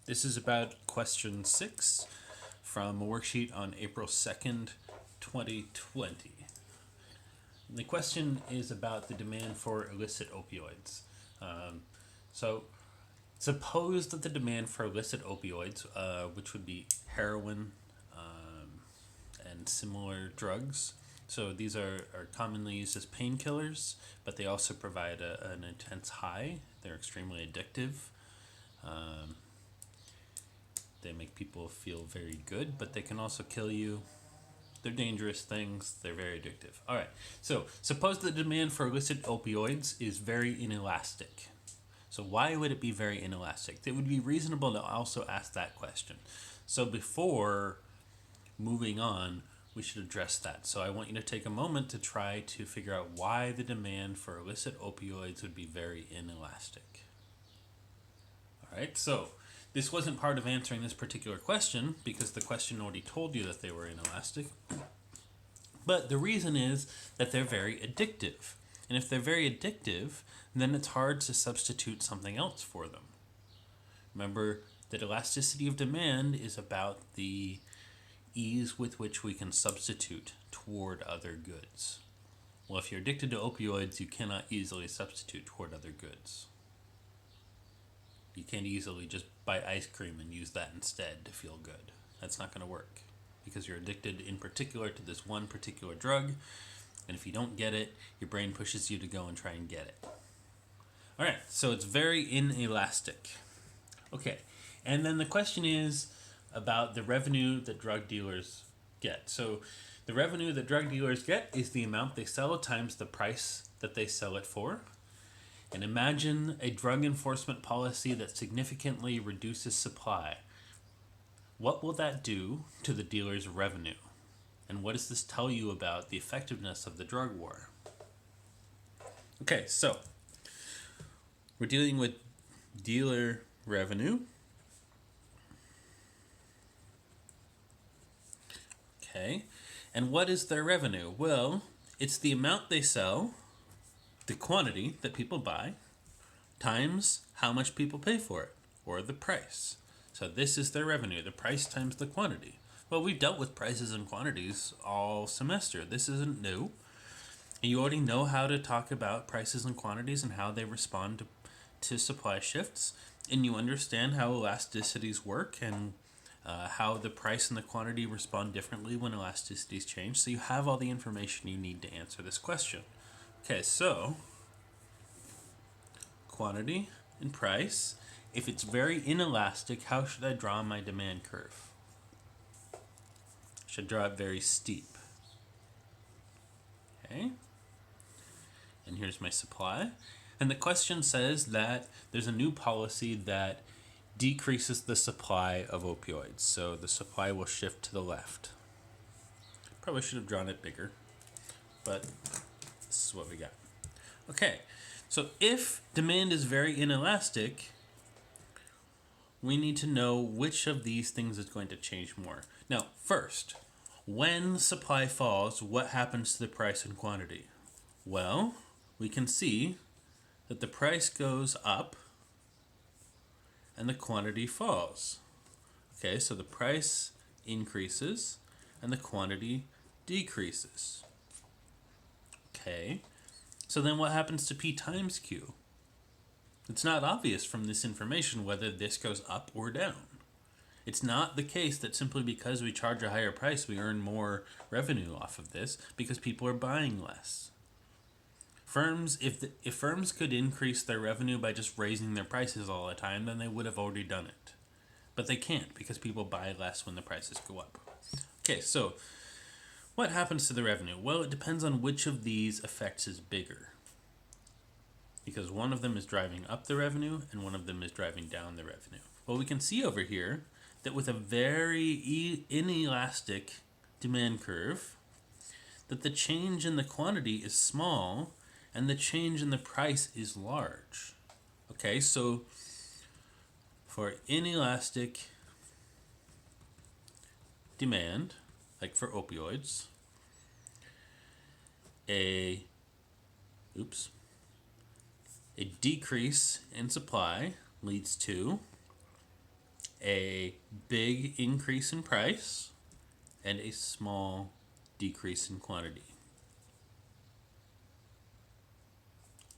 This is about question 6 from a worksheet on April 2nd, 2020. The question is about the demand for illicit opioids. So suppose that the demand for illicit opioids, which would be heroin and similar drugs, so these are commonly used as painkillers, but they also provide an intense high. They're extremely addictive. They make people feel very good, but they can also kill you. They're dangerous things. They're very addictive. All right. So suppose the demand for illicit opioids is very inelastic. So why would it be very inelastic? It would be reasonable to also ask that question. So before moving on, we should address that. So I want you to take a moment to try to figure out why the demand for illicit opioids would be very inelastic. All right. So this wasn't part of answering this particular question because the question already told you that they were inelastic. But the reason is that they're very addictive. And if they're very addictive, then it's hard to substitute something else for them. Remember that elasticity of demand is about the ease with which we can substitute toward other goods. Well, if you're addicted to opioids, you cannot easily substitute toward other goods. You can't easily just buy ice cream and use that instead to feel good. That's not going to work because you're addicted in particular to this one particular drug, and if you don't get it, your brain pushes you to go and try and get it. All right, so it's very inelastic. Okay, and then the question is about the revenue that drug dealers get. So the revenue that drug dealers get is the amount they sell times the price that they sell it for. And imagine a drug enforcement policy that significantly reduces supply. What will that do to the dealer's revenue? And what does this tell you about the effectiveness of the drug war? Okay, so we're dealing with dealer revenue. Okay, and what is their revenue? Well, it's the amount they sell, the quantity that people buy, times how much people pay for it, or the price. So this is their revenue, the price times the quantity. Well, we've dealt with prices and quantities all semester. This isn't new. You already know how to talk about prices and quantities and how they respond to supply shifts, and you understand how elasticities work and how the price and the quantity respond differently when elasticities change. So you have all the information you need to answer this question. Okay, so quantity and price. If it's very inelastic, how should I draw my demand curve? I should draw it very steep. Okay, and here's my supply. And the question says that there's a new policy that decreases the supply of opioids. So the supply will shift to the left. Probably should have drawn it bigger, but this is what we got. Okay, so if demand is very inelastic, we need to know which of these things is going to change more. Now, first, when supply falls, what happens to the price and quantity? Well, we can see that the price goes up and the quantity falls. Okay, so the price increases and the quantity decreases. Okay, so then what happens to P times Q? It's not obvious from this information whether this goes up or down. It's not the case that simply because we charge a higher price, we earn more revenue off of this because people are buying less. If firms could increase their revenue by just raising their prices all the time, then they would have already done it. But they can't because people buy less when the prices go up. Okay, so what happens to the revenue? Well, it depends on which of these effects is bigger. Because one of them is driving up the revenue and one of them is driving down the revenue. Well, we can see over here that with a very inelastic demand curve, that the change in the quantity is small and the change in the price is large. Okay, so for inelastic demand, like for opioids, a decrease in supply leads to a big increase in price and a small decrease in quantity.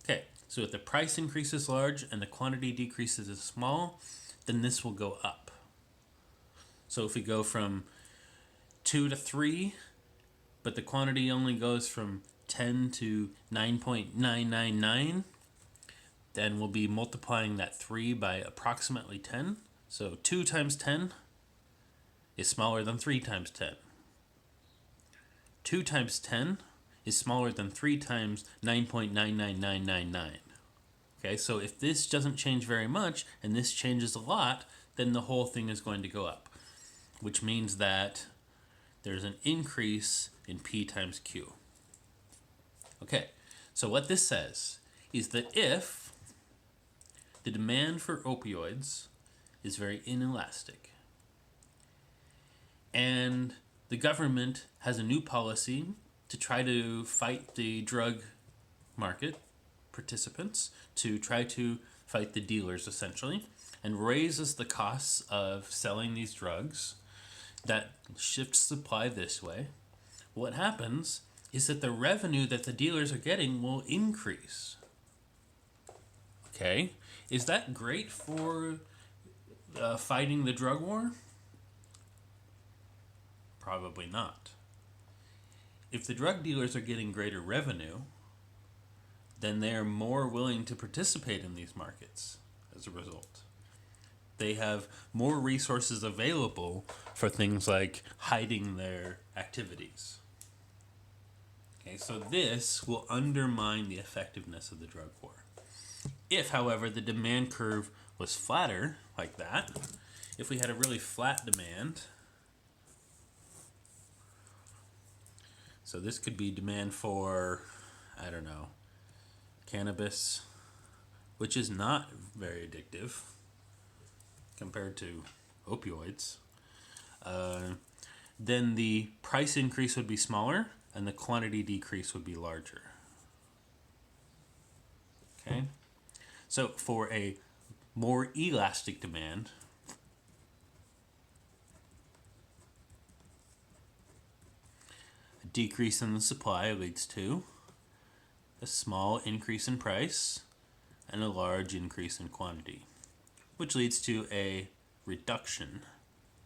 Okay, so if the price increase is large and the quantity decreases is small, then this will go up. So if we go from 2 to 3, but the quantity only goes from 10 to 9.999, then we'll be multiplying that 3 by approximately 10. So 2 times 10 is smaller than 3 times 10. 2 times 10 is smaller than 3 times 9.99999. Okay, so if this doesn't change very much and this changes a lot, then the whole thing is going to go up, which means that there's an increase in P times Q. Okay, so what this says is that if the demand for opioids is very inelastic and the government has a new policy to try to fight the drug market participants, to try to fight the dealers essentially, and raises the costs of selling these drugs, that shifts supply this way, what happens is that the revenue that the dealers are getting will increase. Okay, is that great for fighting the drug war? Probably not. If the drug dealers are getting greater revenue, then they are more willing to participate in these markets as a result. They have more resources available for things like hiding their activities. Okay, so this will undermine the effectiveness of the drug war. If, however, the demand curve was flatter, like that, if we had a really flat demand, so this could be demand for, I don't know, cannabis, which is not very addictive compared to opioids, then the price increase would be smaller and the quantity decrease would be larger. Okay? So for a more elastic demand, a decrease in the supply leads to a small increase in price and a large increase in quantity, which leads to a reduction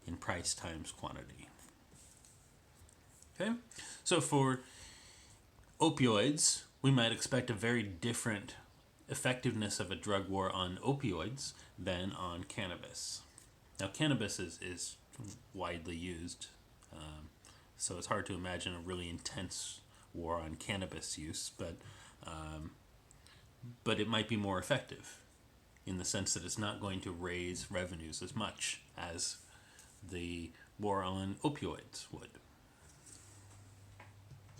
in price times quantity. Okay? So for opioids, we might expect a very different effectiveness of a drug war on opioids than on cannabis. Now, cannabis is widely used, so it's hard to imagine a really intense war on cannabis use, but it might be more effective in the sense that it's not going to raise revenues as much as the war on opioids would.